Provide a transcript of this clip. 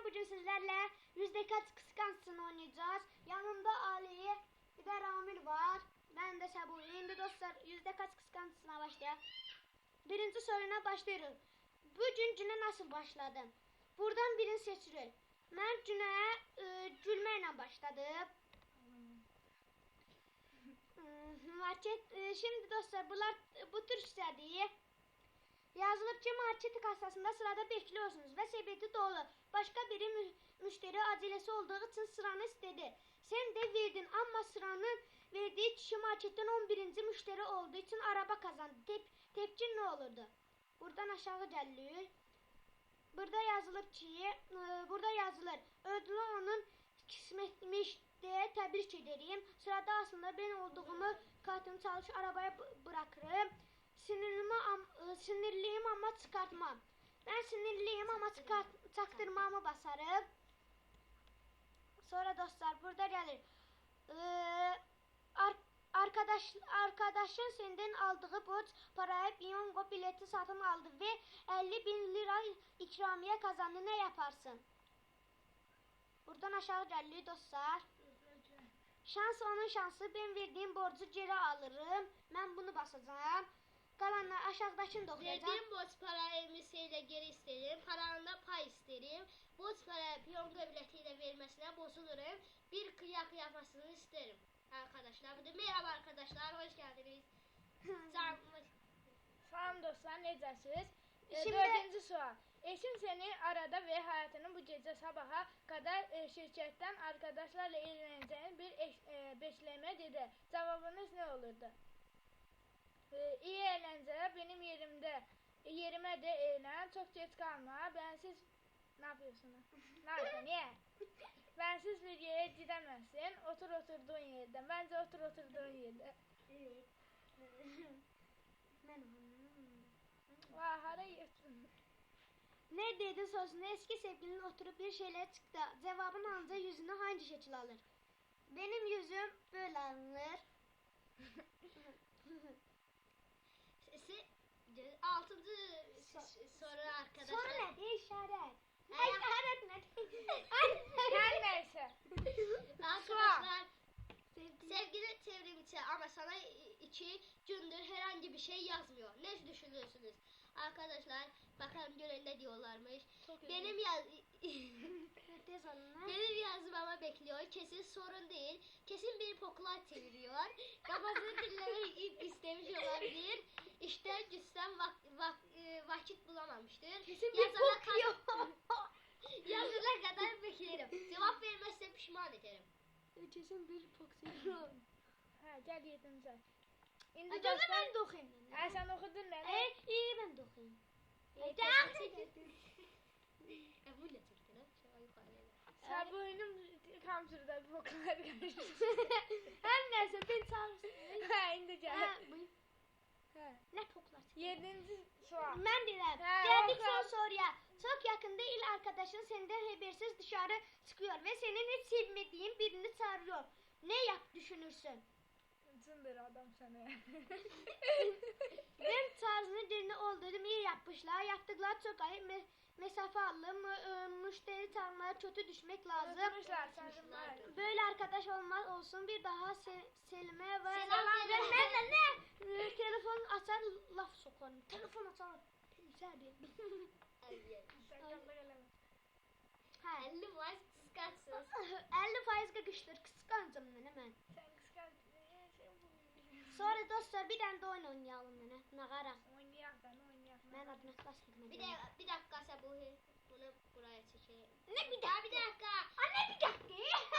bugün sizlerle yüzde kaç kıskançsın oynayacağız. Yanımda Ali, bir de Ramil var. Ben de Sebu. Şimdi dostlar yüzde kaç kıskançsına başlayalım. Birinci soruna başlıyoruz. Bugün güne nasıl başladın? Buradan birini seçilir. Ben güne gülmeyle başladım. Market, şimdi dostlar bu tür istediği yazılıb ki market kassasında sırada bekliyorsunuz ve sepeti dolu. Başka biri müşteri acelesi olduğu için sıranı istedi. Sen de verdin ama sıranın verdiği kişi marketten 11. müşteri olduğu için araba kazandı. Tepkin ne olurdu? Buradan aşağı geliyor. Burada yazılır ki, burada yazılır. Ödülü onun kısmetmiş diye tebrik ederim. Sırada aslında ben olduğumu kartımı çalış arabaya bırakırım. Sinirliyim ama çıkartmam. Ben sinirliyim ama çaktırmamı basarım. Sonra dostlar burada gelir. Arkadaşın senden aldığı borç parayı bingo bileti satın aldı ve 50.000 lira ikramiye kazandı. Ne yaparsın? Buradan aşağı geliyor dostlar. Şans onun şansı. Ben verdiğim borcu geri alırım. Ben bunu basacağım. Kalanlar aşağıdakini de okuyacağım. Verdiğim borç para emrisiyle geri isterim. Paranında pay isterim. Borç para bingo biletiyle vermesine bozulurum. Bir kıyak yapmasını isterim. Arkadaşlar, bu da merhaba arkadaşlar, hoş geldiniz. Salam dostlar, necəsiniz? Şimdi- Dördüncü sual. Eşin seni arada ve hayatının bu gece sabaha kadar şirketten arkadaşlarla eğleneceğin bir beşleme dedi. Cevabınız ne olurdu? İyi eğlenceler, benim yerime de eğlen, çok geç kalma, bensiz ne yapıyorsun? Niye? Bensiz bir yere gidemezsin, otur oturduğun yerde. Bence otur oturduğun yerde. Evet. Vah, hara yırtın. Ne dedin sözüne eski sevgilinin oturup bir şeyler çıktı. Cevabın ancak yüzünü hangi şekil alır? Benim yüzüm böyle alınır. Altıncı soru arkadaşlar. Soru ne diye işaret? Ay, İşaret ne? Her neyse. Arkadaşlar, sevgili çevrim içi ama sana 2 gündür herhangi bir şey yazmıyor. Ne düşünüyorsunuz? Arkadaşlar, bakalım görelim ne diyorlarmış. Benim benim yazmamı bekliyor. Kesin sorun değil. Kesin bir poklar çeviriyor. Kafasını dinlemek istemiş olabilir. İşte güçten vakit bulamamıştır. Kesin bir kokuyor. Yazana kadar beklerim. Cevap vermezse pişman ederim. Kesin bir kokuyor. Ha, gel yedinci. İndi Hadi dostlar. ben de okuyayım. Ha, sen okudun ne? İyi ben de okuyayım. Bu ne çekti lan? Şu yukarıya. Sabunum kamçırda bir boklar karıştı. Her neyse ben çağırsın. Ha, indi gel. Ha. Ne poklar? Yedinci sual. Ben dedim. Ha, Geldik bakalım. son soruya. Çok yakında il arkadaşın senden habersiz dışarı çıkıyor ve senin hiç sevmediğin birini çağırıyor. Ne düşünürsün? Cındır adam sana. Ben tarzını birini öldürdüm, iyi yapmışlar. Yaptıkları çok ayıp. Mesafe alım, müşteri tanımlara kötü düşmek lazım. Unutmuşlar sanırım var. Böyle arkadaş olmaz olsun. Bir daha Selim'e ve Selam verin. ne? Telefon açar, laf sokarım. Telefon açar. Güzel bir. Sakallı geleme. Ha. 50 var kıskaçsınız. 50% kakıştır. Kıskancım ben hemen. Sen kıskan. Sonra dostlar bir tane de oyun oynayalım bana. Nagara. Oynayak. Ben adına klasik Bir dakika Sabuhi. Bunu buraya çekeyim. Ne bir Ya dakika? bir dakika. Anne bir dakika.